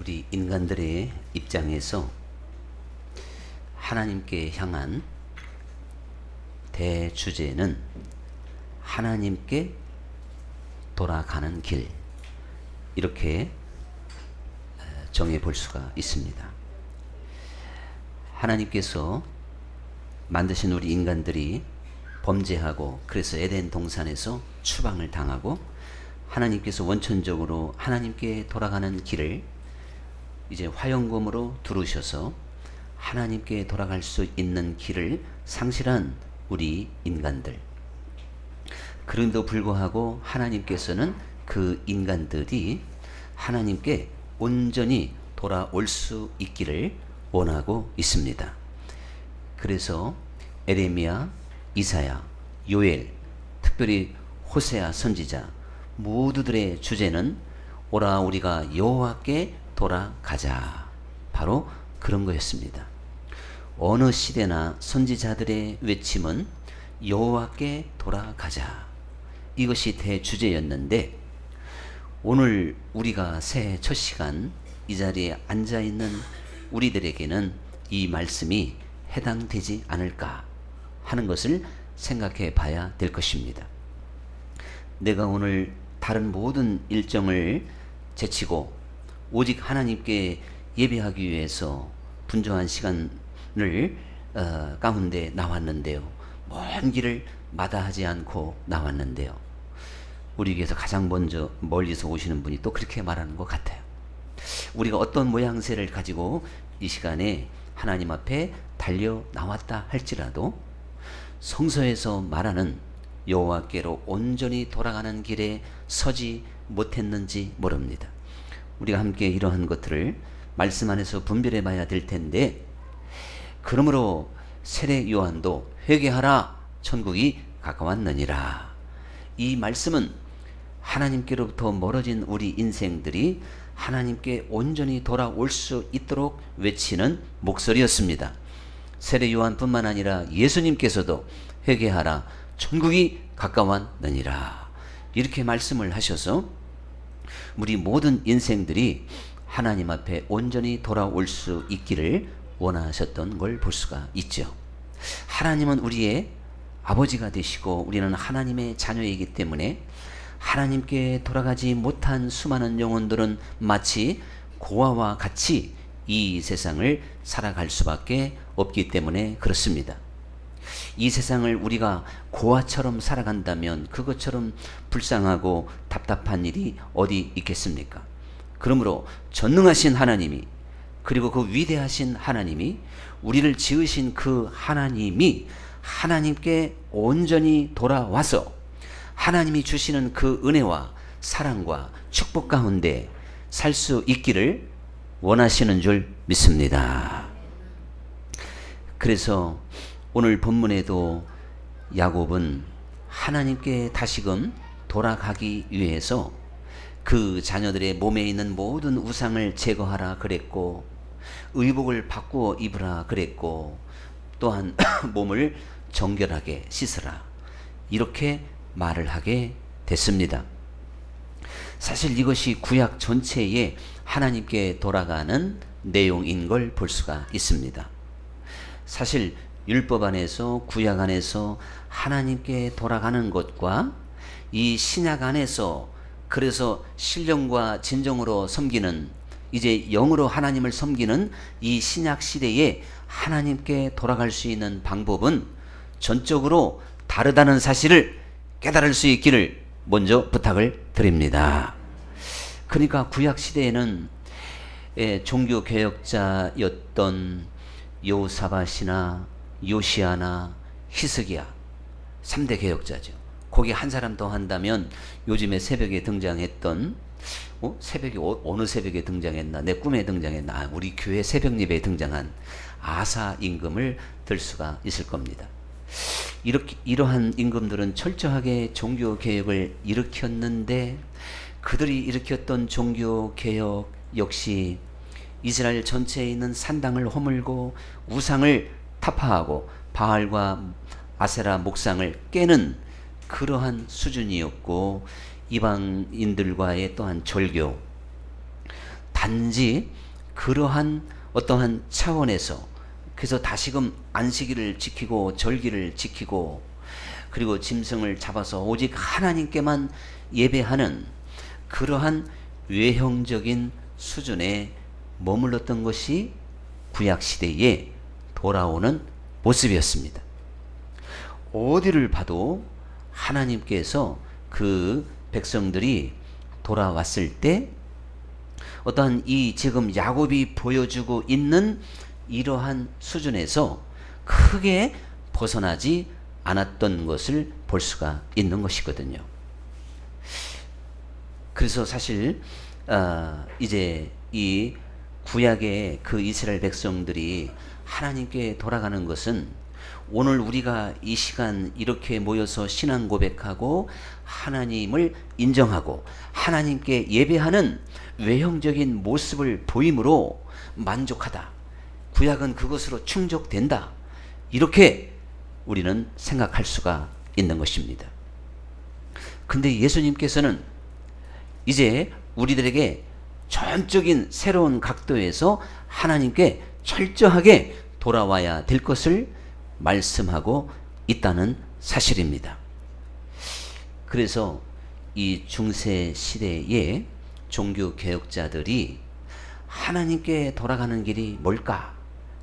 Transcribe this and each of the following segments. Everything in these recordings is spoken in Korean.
우리 인간들의 입장에서 하나님께 향한 대주제는 하나님께 돌아가는 길, 이렇게 정해 볼 수가 있습니다. 하나님께서 만드신 우리 인간들이 범죄하고 그래서 에덴 동산에서 추방을 당하고 하나님께서 원천적으로 하나님께 돌아가는 길을 이제 화영검으로 두르셔서 하나님께 돌아갈 수 있는 길을 상실한 우리 인간들. 그런데도 불구하고 하나님께서는 그 인간들이 하나님께 온전히 돌아올 수 있기를 원하고 있습니다. 그래서 에레미야, 이사야, 요엘, 특별히 호세아 선지자 모두들의 주제는 오라 우리가 여호와께 돌아가자, 바로 그런 거였습니다. 어느 시대나 선지자들의 외침은 여호와께 돌아가자, 이것이 대주제였는데 오늘 우리가 새해 첫 시간 이 자리에 앉아있는 우리들에게는 이 말씀이 해당되지 않을까 하는 것을 생각해 봐야 될 것입니다. 내가 오늘 다른 모든 일정을 제치고 오직 하나님께 예배하기 위해서 분주한 시간을 가운데 나왔는데요. 먼 길을 마다하지 않고 나왔는데요. 우리에게서 가장 먼저 멀리서 오시는 분이 또 그렇게 말하는 것 같아요. 우리가 어떤 모양새를 가지고 이 시간에 하나님 앞에 달려 나왔다 할지라도 성서에서 말하는 여호와께로 온전히 돌아가는 길에 서지 못했는지 모릅니다. 우리가 함께 이러한 것들을 말씀 안에서 분별해 봐야 될 텐데, 그러므로 세례 요한도 회개하라, 천국이 가까웠느니라. 이 말씀은 하나님께로부터 멀어진 우리 인생들이 하나님께 온전히 돌아올 수 있도록 외치는 목소리였습니다. 세례 요한뿐만 아니라 예수님께서도 회개하라, 천국이 가까웠느니라, 이렇게 말씀을 하셔서 우리 모든 인생들이 하나님 앞에 온전히 돌아올 수 있기를 원하셨던 걸 볼 수가 있죠. 하나님은 우리의 아버지가 되시고 우리는 하나님의 자녀이기 때문에 하나님께 돌아가지 못한 수많은 영혼들은 마치 고아와 같이 이 세상을 살아갈 수밖에 없기 때문에 그렇습니다. 이 세상을 우리가 고아처럼 살아간다면 그것처럼 불쌍하고 답답한 일이 어디 있겠습니까? 그러므로 전능하신 하나님이, 그리고 그 위대하신 하나님이, 우리를 지으신 그 하나님이 하나님께 온전히 돌아와서 하나님이 주시는 그 은혜와 사랑과 축복 가운데 살 수 있기를 원하시는 줄 믿습니다. 그래서 오늘 본문에도 야곱은 하나님께 다시금 돌아가기 위해서 그 자녀들의 몸에 있는 모든 우상을 제거하라 그랬고, 의복을 바꾸어 입으라 그랬고, 또한 몸을 정결하게 씻으라, 이렇게 말을 하게 됐습니다. 사실 이것이 구약 전체에 하나님께 돌아가는 내용인 걸 볼 수가 있습니다. 사실 율법 안에서, 구약 안에서 하나님께 돌아가는 것과 이 신약 안에서, 그래서 신령과 진정으로 섬기는, 이제 영으로 하나님을 섬기는 이 신약 시대에 하나님께 돌아갈 수 있는 방법은 전적으로 다르다는 사실을 깨달을 수 있기를 먼저 부탁을 드립니다. 그러니까 구약 시대에는 종교개혁자였던 여호사밧이나 요시아나 히스기야 3대 개혁자죠. 거기 한 사람 더 한다면 요즘에 새벽에 등장했던, 새벽에 어느 새벽에 등장했나, 내 꿈에 등장했나, 우리 교회 새벽 예배에 등장한 아사 임금을 들 수가 있을 겁니다. 이러한 임금들은 철저하게 종교개혁을 일으켰는데 그들이 일으켰던 종교개혁 역시 이스라엘 전체에 있는 산당을 허물고 우상을 타파하고 바알과 아세라 목상을 깨는 그러한 수준이었고, 이방인들과의 또한 절교, 단지 그러한 어떠한 차원에서, 그래서 다시금 안식일을 지키고 절기를 지키고 그리고 짐승을 잡아서 오직 하나님께만 예배하는 그러한 외형적인 수준에 머물렀던 것이 구약시대에 돌아오는 모습이었습니다. 어디를 봐도 하나님께서 그 백성들이 돌아왔을 때 어떠한 이 지금 야곱이 보여주고 있는 이러한 수준에서 크게 벗어나지 않았던 것을 볼 수가 있는 것이거든요. 그래서 사실 이제 이 구약의 그 이스라엘 백성들이 하나님께 돌아가는 것은 오늘 우리가 이 시간 이렇게 모여서 신앙 고백하고 하나님을 인정하고 하나님께 예배하는 외형적인 모습을 보임으로 만족하다, 구약은 그것으로 충족된다, 이렇게 우리는 생각할 수가 있는 것입니다. 근데 예수님께서는 이제 우리들에게 전적인 새로운 각도에서 하나님께 철저하게 돌아와야 될 것을 말씀하고 있다는 사실입니다. 그래서 이 중세 시대의 종교 개혁자들이 하나님께 돌아가는 길이 뭘까?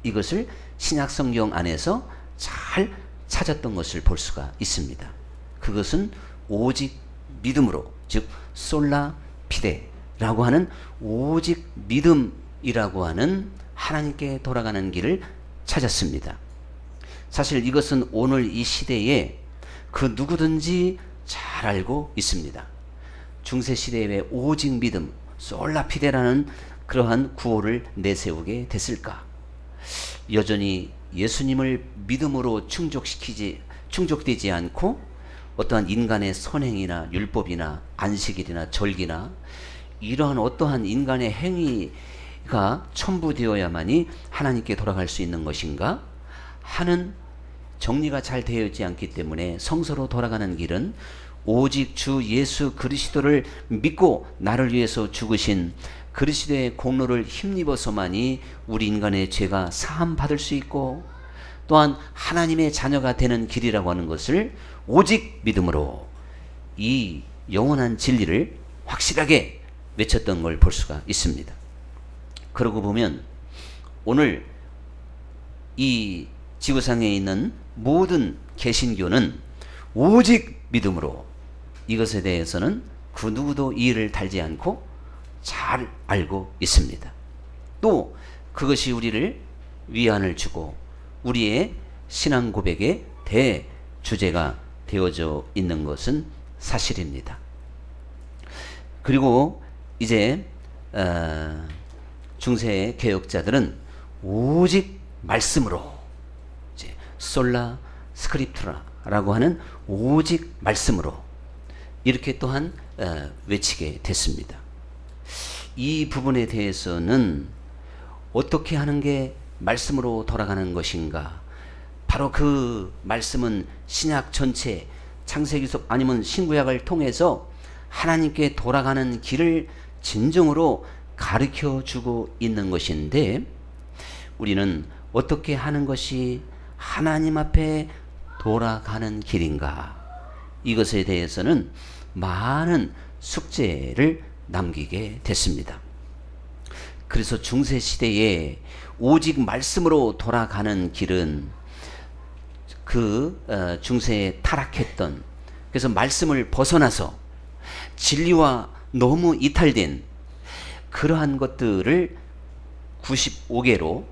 이것을 신약 성경 안에서 잘 찾았던 것을 볼 수가 있습니다. 그것은 오직 믿음으로, 즉 솔라 피데라고 하는 오직 믿음이라고 하는 하나님께 돌아가는 길을 찾았습니다. 사실 이것은 오늘 이 시대에 그 누구든지 잘 알고 있습니다. 중세시대에 왜 오직 믿음, 솔라피데라는 그러한 구호를 내세우게 됐을까? 여전히 예수님을 믿음으로 충족되지 않고 어떠한 인간의 선행이나 율법이나 안식일이나 절기나 이러한 어떠한 인간의 행위가 첨부되어야만이 하나님께 돌아갈 수 있는 것인가 하는 정리가 잘 되어 있지 않기 때문에 성서로 돌아가는 길은 오직 주 예수 그리스도를 믿고 나를 위해서 죽으신 그리스도의 공로를 힘입어서만이 우리 인간의 죄가 사함 받을 수 있고 또한 하나님의 자녀가 되는 길이라고 하는 것을 오직 믿음으로 이 영원한 진리를 확실하게 외쳤던 걸 볼 수가 있습니다. 그러고 보면 오늘 이 지구상에 있는 모든 개신교는 오직 믿음으로, 이것에 대해서는 그 누구도 이의를 달지 않고 잘 알고 있습니다. 또 그것이 우리를 위안을 주고 우리의 신앙 고백의 대주제가 되어져 있는 것은 사실입니다. 그리고 이제 중세 개혁자들은 오직 말씀으로, 이제 솔라 스크립투라라고 하는 오직 말씀으로 이렇게 또한 외치게 됐습니다. 이 부분에 대해서는 어떻게 하는 게 말씀으로 돌아가는 것인가? 바로 그 말씀은 신약 전체, 창세기서 아니면 신구약을 통해서 하나님께 돌아가는 길을 진정으로 가르쳐 주고 있는 것인데, 우리는 어떻게 하는 것이 하나님 앞에 돌아가는 길인가? 이것에 대해서는 많은 숙제를 남기게 됐습니다. 그래서 중세시대에 오직 말씀으로 돌아가는 길은 그 중세에 타락했던, 그래서 말씀을 벗어나서 진리와 너무 이탈된 그러한 것들을 95개로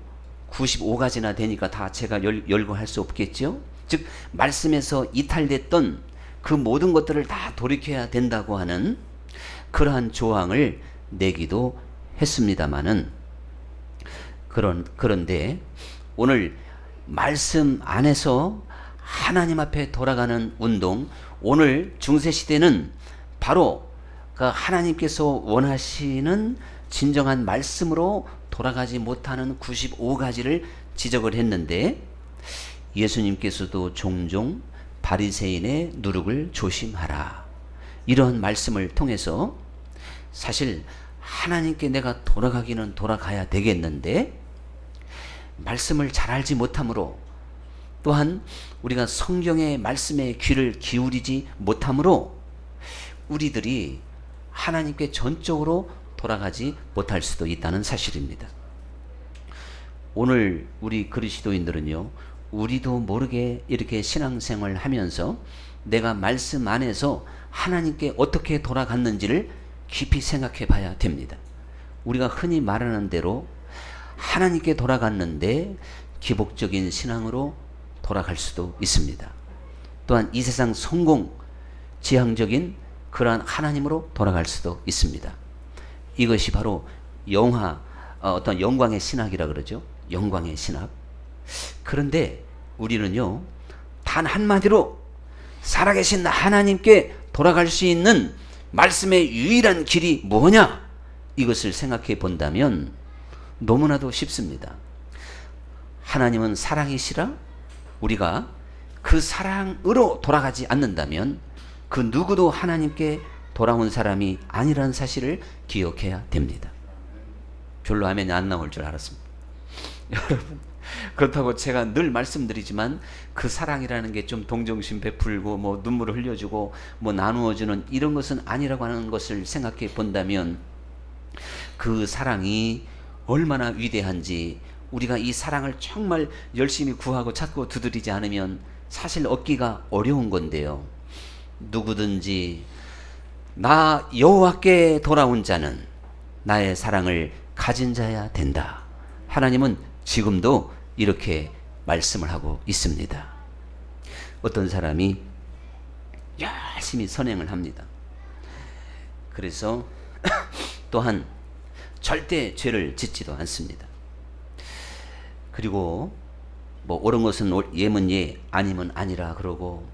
95가지나 되니까 다 제가 열고 할 수 없겠죠. 즉 말씀에서 이탈됐던 그 모든 것들을 다 돌이켜야 된다고 하는 그러한 조항을 내기도 했습니다마는, 그런데 오늘 말씀 안에서 하나님 앞에 돌아가는 운동, 오늘 중세시대는 바로 그 하나님께서 원하시는 진정한 말씀으로 돌아가지 못하는 95가지를 지적을 했는데, 예수님께서도 종종 바리새인의 누룩을 조심하라, 이런 말씀을 통해서 사실 하나님께 내가 돌아가기는 돌아가야 되겠는데 말씀을 잘 알지 못함으로, 또한 우리가 성경의 말씀에 귀를 기울이지 못함으로 우리들이 하나님께 전적으로 돌아가지 못할 수도 있다는 사실입니다. 오늘 우리 그리스도인들은요, 우리도 모르게 이렇게 신앙생활을 하면서 내가 말씀 안에서 하나님께 어떻게 돌아갔는지를 깊이 생각해 봐야 됩니다. 우리가 흔히 말하는 대로 하나님께 돌아갔는데 기복적인 신앙으로 돌아갈 수도 있습니다. 또한 이 세상 성공 지향적인 그러한 하나님으로 돌아갈 수도 있습니다. 이것이 바로 어떤 영광의 신학이라 그러죠. 영광의 신학. 그런데 우리는요, 단 한마디로 살아계신 하나님께 돌아갈 수 있는 말씀의 유일한 길이 뭐냐? 이것을 생각해 본다면 너무나도 쉽습니다. 하나님은 사랑이시라 우리가 그 사랑으로 돌아가지 않는다면 그 누구도 하나님께 돌아온 사람이 아니라는 사실을 기억해야 됩니다. 별로 아멘이 안 나올 줄 알았습니다. 여러분, 그렇다고 제가 늘 말씀드리지만 그 사랑이라는 게 좀 동정심 베풀고 뭐 눈물을 흘려주고 뭐 나누어주는 이런 것은 아니라고 하는 것을 생각해 본다면 그 사랑이 얼마나 위대한지, 우리가 이 사랑을 정말 열심히 구하고 찾고 두드리지 않으면 사실 얻기가 어려운 건데요. 누구든지 나 여호와께 돌아온 자는 나의 사랑을 가진 자야 된다. 하나님은 지금도 이렇게 말씀을 하고 있습니다. 어떤 사람이 열심히 선행을 합니다. 그래서 또한 절대 죄를 짓지도 않습니다. 그리고 뭐 옳은 것은 예면 예, 아니면 아니라 그러고,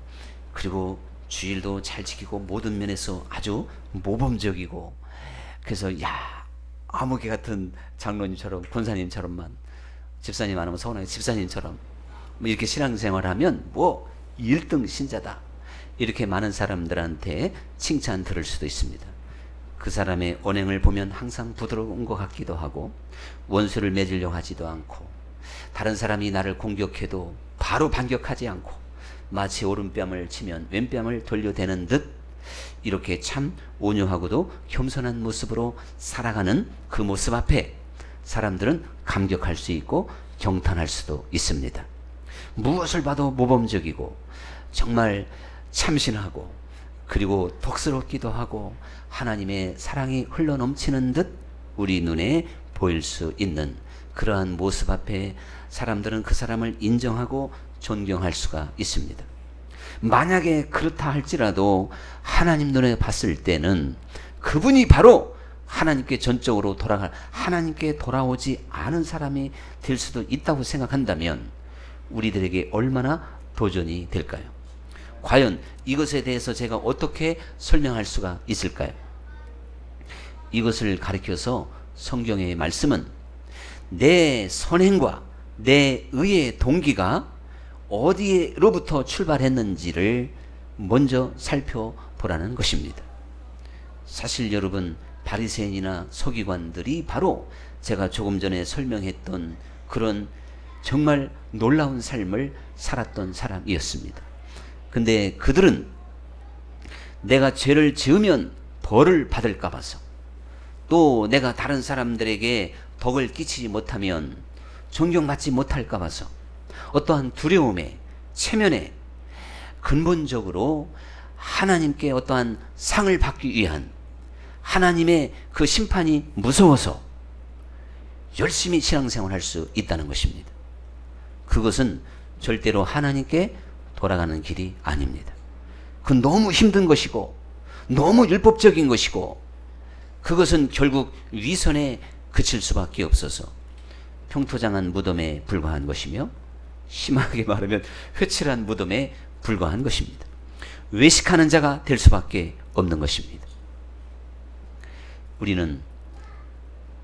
그리고 주일도 잘 지키고 모든 면에서 아주 모범적이고, 그래서 아무개 같은 장로님처럼 권사님처럼만, 집사님 아니면 서운하게 집사님처럼 뭐 이렇게 신앙생활하면 뭐 1등 신자다, 이렇게 많은 사람들한테 칭찬 들을 수도 있습니다. 그 사람의 언행을 보면 항상 부드러운 것 같기도 하고, 원수를 맺으려고 하지도 않고, 다른 사람이 나를 공격해도 바로 반격하지 않고, 마치 오른뺨을 치면 왼뺨을 돌려대는 듯 이렇게 참 온유하고도 겸손한 모습으로 살아가는 그 모습 앞에 사람들은 감격할 수 있고 경탄할 수도 있습니다. 무엇을 봐도 모범적이고 정말 참신하고, 그리고 덕스럽기도 하고 하나님의 사랑이 흘러넘치는 듯 우리 눈에 보일 수 있는 그러한 모습 앞에 사람들은 그 사람을 인정하고 존경할 수가 있습니다. 만약에 그렇다 할지라도 하나님 눈에 봤을 때는 그분이 바로 하나님께 전적으로 하나님께 돌아오지 않은 사람이 될 수도 있다고 생각한다면 우리들에게 얼마나 도전이 될까요? 과연 이것에 대해서 제가 어떻게 설명할 수가 있을까요? 이것을 가리켜서 성경의 말씀은 내 선행과 내 의의 동기가 어디로부터 출발했는지를 먼저 살펴보라는 것입니다. 사실 여러분, 바리새인이나 서기관들이 바로 제가 조금 전에 설명했던 그런 정말 놀라운 삶을 살았던 사람이었습니다. 근데 그들은 내가 죄를 지으면 벌을 받을까 봐서, 또 내가 다른 사람들에게 덕을 끼치지 못하면 존경받지 못할까 봐서 어떠한 두려움에, 체면에 근본적으로 하나님께 어떠한 상을 받기 위한 하나님의 그 심판이 무서워서 열심히 신앙생활을 할 수 있다는 것입니다. 그것은 절대로 하나님께 돌아가는 길이 아닙니다. 그건 너무 힘든 것이고 너무 율법적인 것이고, 그것은 결국 위선에 그칠 수밖에 없어서 평토장한 무덤에 불과한 것이며, 심하게 말하면 회칠한 무덤에 불과한 것입니다. 외식하는 자가 될 수밖에 없는 것입니다. 우리는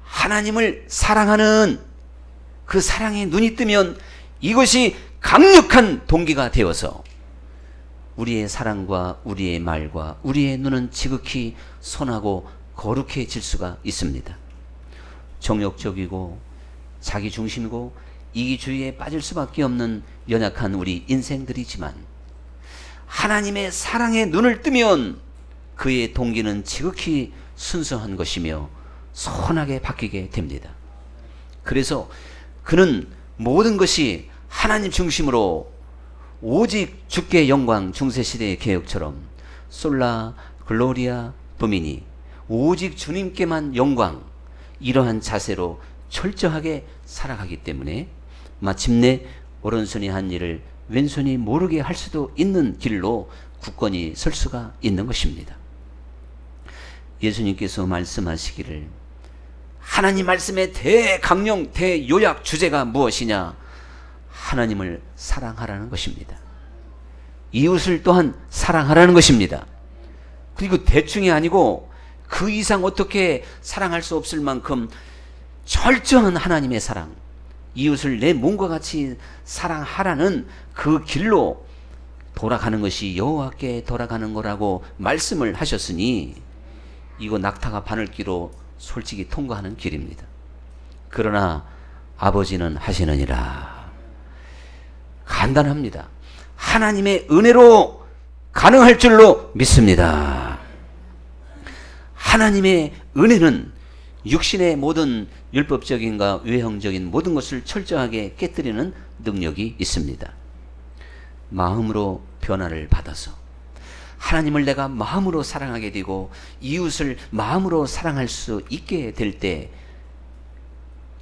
하나님을 사랑하는 그 사랑에 눈이 뜨면 이것이 강력한 동기가 되어서 우리의 사랑과 우리의 말과 우리의 눈은 지극히 선하고 거룩해질 수가 있습니다. 정욕적이고 자기 중심이고 이기주의에 빠질 수밖에 없는 연약한 우리 인생들이지만 하나님의 사랑에 눈을 뜨면 그의 동기는 지극히 순수한 것이며 선하게 바뀌게 됩니다. 그래서 그는 모든 것이 하나님 중심으로 오직 주께 영광, 중세시대의 개혁처럼 솔라 글로리아 도미니, 오직 주님께만 영광, 이러한 자세로 철저하게 살아가기 때문에 마침내 오른손이 한 일을 왼손이 모르게 할 수도 있는 길로 굳건히 설 수가 있는 것입니다. 예수님께서 말씀하시기를 하나님 말씀의 대강령, 대요약 주제가 무엇이냐? 하나님을 사랑하라는 것입니다. 이웃을 또한 사랑하라는 것입니다. 그리고 대충이 아니고 그 이상 어떻게 사랑할 수 없을 만큼 철저한 하나님의 사랑, 이웃을 내 몸과 같이 사랑하라는 그 길로 돌아가는 것이 여호와께 돌아가는 거라고 말씀을 하셨으니 이거 낙타가 바늘기로 솔직히 통과하는 길입니다. 그러나 아버지는 하시느니라. 간단합니다. 하나님의 은혜로 가능할 줄로 믿습니다. 하나님의 은혜는 육신의 모든 율법적인가 외형적인 모든 것을 철저하게 깨뜨리는 능력이 있습니다. 마음으로 변화를 받아서 하나님을 내가 마음으로 사랑하게 되고 이웃을 마음으로 사랑할 수 있게 될 때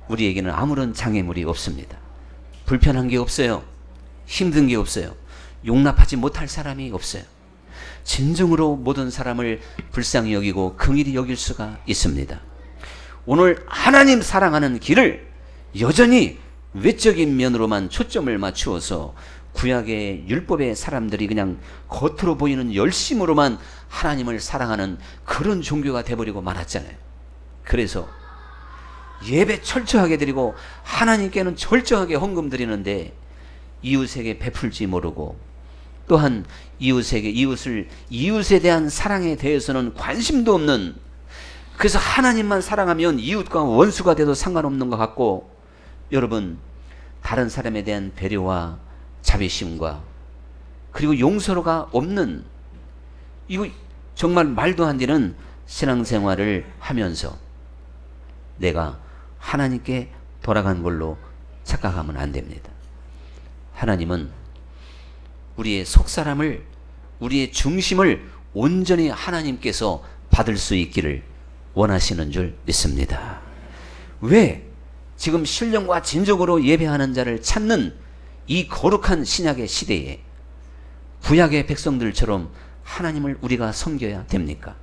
우리에게는 아무런 장애물이 없습니다. 불편한 게 없어요. 힘든 게 없어요. 용납하지 못할 사람이 없어요. 진정으로 모든 사람을 불쌍히 여기고 긍휼히 여길 수가 있습니다. 오늘 하나님 사랑하는 길을 여전히 외적인 면으로만 초점을 맞추어서 구약의 율법의 사람들이 그냥 겉으로 보이는 열심으로만 하나님을 사랑하는 그런 종교가 돼버리고 말았잖아요. 그래서 예배 철저하게 드리고 하나님께는 철저하게 헌금 드리는데 이웃에게 베풀지 모르고 또한 이웃에 대한 사랑에 대해서는 관심도 없는, 그래서 하나님만 사랑하면 이웃과 원수가 돼도 상관없는 것 같고, 여러분 다른 사람에 대한 배려와 자비심과 그리고 용서가 없는, 이거 정말 말도 안 되는 신앙생활을 하면서 내가 하나님께 돌아간 걸로 착각하면 안 됩니다. 하나님은 우리의 속사람을, 우리의 중심을 온전히 하나님께서 받을 수 있기를 원하시는 줄 믿습니다. 왜 지금 신령과 진정으로 예배하는 자를 찾는 이 거룩한 신약의 시대에 구약의 백성들처럼 하나님을 우리가 섬겨야 됩니까?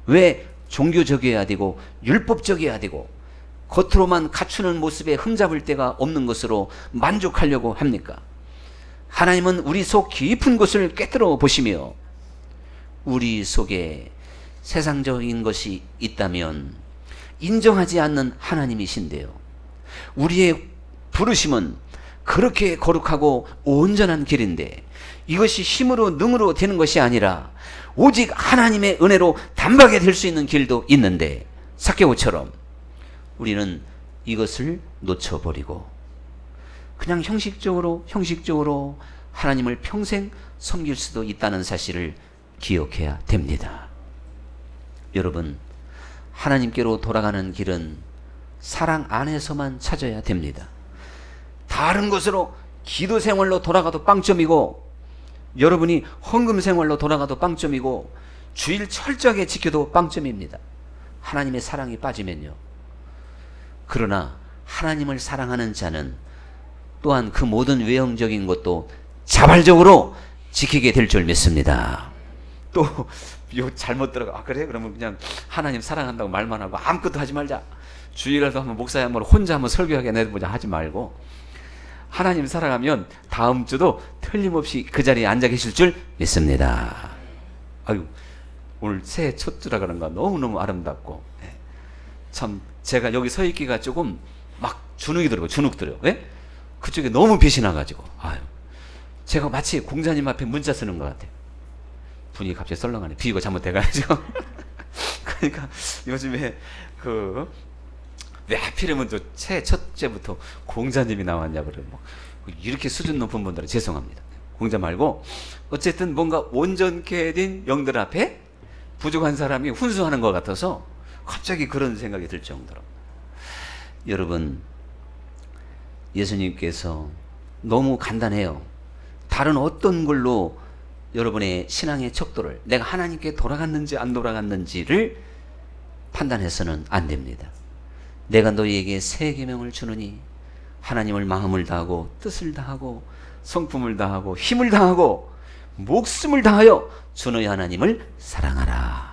왜 종교적이어야 되고 율법적이어야 되고 겉으로만 갖추는 모습에 흠잡을 데가 없는 것으로 만족하려고 합니까? 하나님은 우리 속 깊은 곳을 꿰뚫어 보시며 우리 속에 세상적인 것이 있다면 인정하지 않는 하나님이신데요, 우리의 부르심은 그렇게 거룩하고 온전한 길인데 이것이 힘으로 능으로 되는 것이 아니라 오직 하나님의 은혜로 단박에 될 수 있는 길도 있는데 삭개오처럼 우리는 이것을 놓쳐버리고 그냥 형식적으로 하나님을 평생 섬길 수도 있다는 사실을 기억해야 됩니다. 여러분, 하나님께로 돌아가는 길은 사랑 안에서만 찾아야 됩니다. 다른 것으로 기도 생활로 돌아가도 빵점이고, 여러분이 헌금 생활로 돌아가도 빵점이고, 주일 철저하게 지켜도 빵점입니다. 하나님의 사랑이 빠지면요. 그러나 하나님을 사랑하는 자는 또한 그 모든 외형적인 것도 자발적으로 지키게 될 줄 믿습니다. 또 잘못 들어가, 그래? 그러면 그냥 하나님 사랑한다고 말만 하고 아무것도 하지 말자. 주일에도 한번 목사님 한번 혼자 한번 설교하게 내보자 하지 말고, 하나님 사랑하면 다음 주도 틀림없이 그 자리에 앉아 계실 줄 믿습니다. 아유, 오늘 새해 첫 주라 그런가 너무너무 아름답고, 참 제가 여기 서 있기가 조금 막 주눅이 들어요. 왜? 그쪽에 너무 빛이 나가지고, 아유, 제가 마치 공자님 앞에 문자 쓰는 것 같아요. 분위기 갑자기 썰렁하네. 비유가 잘못돼가지고 그러니까 요즘에 왜 하필이면 또 첫째부터 공자님이 나왔냐 그래요. 뭐 이렇게 수준 높은 분들은 죄송합니다. 공자 말고 어쨌든 뭔가 온전케 된 영들 앞에 부족한 사람이 훈수하는 것 같아서 갑자기 그런 생각이 들 정도로. 여러분, 예수님께서 너무 간단해요. 다른 어떤 걸로 여러분의 신앙의 척도를, 내가 하나님께 돌아갔는지 안 돌아갔는지를 판단해서는 안 됩니다. 내가 너희에게 새 계명을 주느니 하나님을 마음을 다하고 뜻을 다하고 성품을 다하고 힘을 다하고 목숨을 다하여 주 너희 하나님을 사랑하라.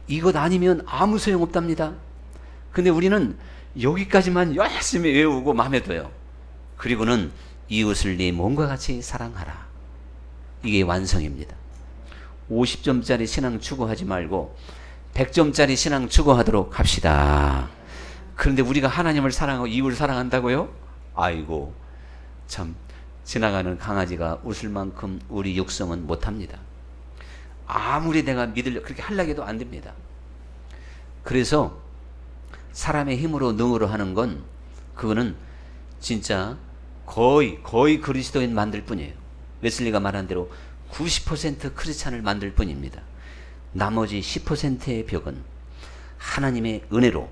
이것 아니면 아무 소용없답니다. 근데 우리는 여기까지만 열심히 외우고 마음에 둬요. 그리고는 이웃을 네 몸과 같이 사랑하라. 이게 완성입니다. 50점짜리 신앙 추구하지 말고 100점짜리 신앙 추구하도록 합시다. 그런데 우리가 하나님을 사랑하고 이웃을 사랑한다고요? 아이고, 참, 지나가는 강아지가 웃을 만큼 우리 육성은 못합니다. 아무리 내가 믿으려 그렇게 하려고 해도 안 됩니다. 그래서 사람의 힘으로 능으로 하는 건, 그거는 진짜 거의 그리스도인 만들 뿐이에요. 웨슬리가 말한 대로 90% 크리스찬을 만들 뿐입니다. 나머지 10%의 벽은 하나님의 은혜로,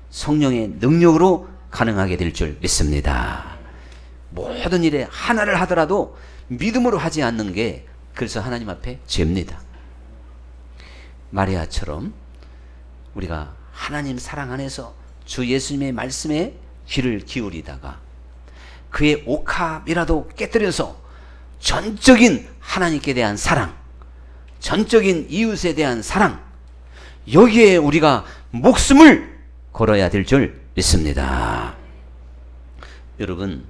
성령의 능력으로 가능하게 될 줄 믿습니다. 모든 일에 하나를 하더라도 믿음으로 하지 않는 게, 그래서 하나님 앞에 죄입니다. 마리아처럼 우리가 하나님 사랑 안에서 주 예수님의 말씀에 귀를 기울이다가 그의 옥합이라도 깨뜨려서 전적인 하나님께 대한 사랑, 전적인 이웃에 대한 사랑, 여기에 우리가 목숨을 걸어야 될 줄 믿습니다. 여러분,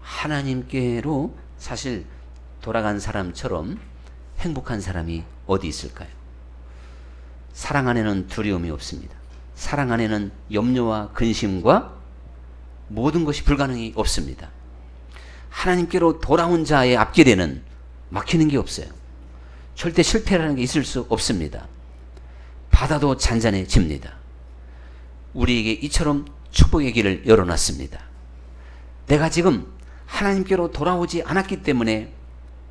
하나님께로 사실 돌아간 사람처럼 행복한 사람이 어디 있을까요? 사랑 안에는 두려움이 없습니다. 사랑 안에는 염려와 근심과 모든 것이 불가능이 없습니다. 하나님께로 돌아온 자의 앞길에는 막히는 게 없어요. 절대 실패라는 게 있을 수 없습니다. 바다도 잔잔해집니다. 우리에게 이처럼 축복의 길을 열어놨습니다. 내가 지금 하나님께로 돌아오지 않았기 때문에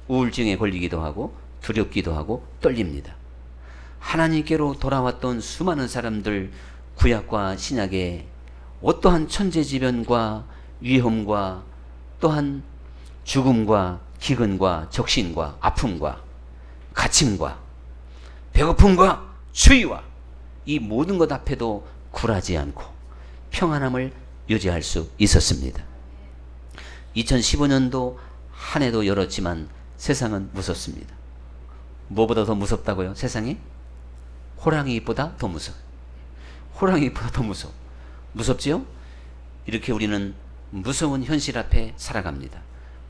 우울증에 걸리기도 하고 두렵기도 하고 떨립니다. 하나님께로 돌아왔던 수많은 사람들, 구약과 신약에 어떠한 천재지변과 위험과 또한 죽음과 기근과 적신과 아픔과 갇힘과 배고픔과 추위와 이 모든 것 앞에도 굴하지 않고 평안함을 유지할 수 있었습니다. 2015년도 한 해도 열었지만 세상은 무섭습니다. 뭐보다 더 무섭다고요? 세상이? 호랑이보다 더 무서워요. 호랑이보다 더 무서워. 무섭지요? 이렇게 우리는 무서운 현실 앞에 살아갑니다.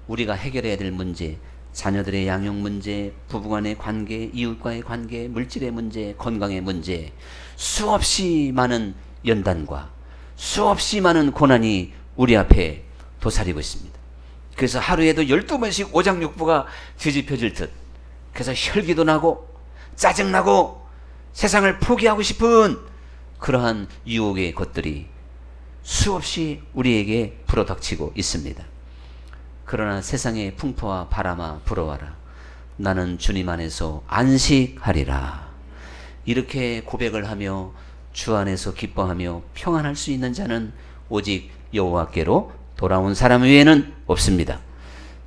우리가 해결해야 될 문제, 자녀들의 양육 문제, 부부간의 관계, 이웃과의 관계, 물질의 문제, 건강의 문제, 수없이 많은 연단과 수없이 많은 고난이 우리 앞에 도사리고 있습니다. 그래서 하루에도 12번씩 오장육부가 뒤집혀질 듯, 그래서 혈기도 나고 짜증나고 세상을 포기하고 싶은 그러한 유혹의 것들이 수없이 우리에게 불어닥치고 있습니다. 그러나 세상의 풍파와 바람아 불어와라. 나는 주님 안에서 안식하리라. 이렇게 고백을 하며 주 안에서 기뻐하며 평안할 수 있는 자는 오직 여호와께로 돌아온 사람 외에는 없습니다.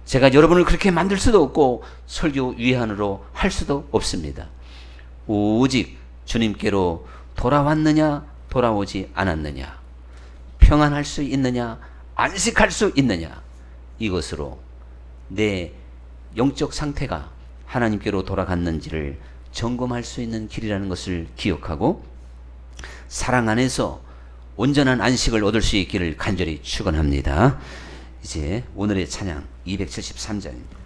제가 여러분을 그렇게 만들 수도 없고 설교 위안으로 할 수도 없습니다. 오직 주님께로 돌아왔느냐 돌아오지 않았느냐, 평안할 수 있느냐 안식할 수 있느냐, 이것으로 내 영적 상태가 하나님께로 돌아갔는지를 점검할 수 있는 길이라는 것을 기억하고 사랑 안에서 온전한 안식을 얻을 수 있기를 간절히 축원합니다. 이제 오늘의 찬양 273장입니다.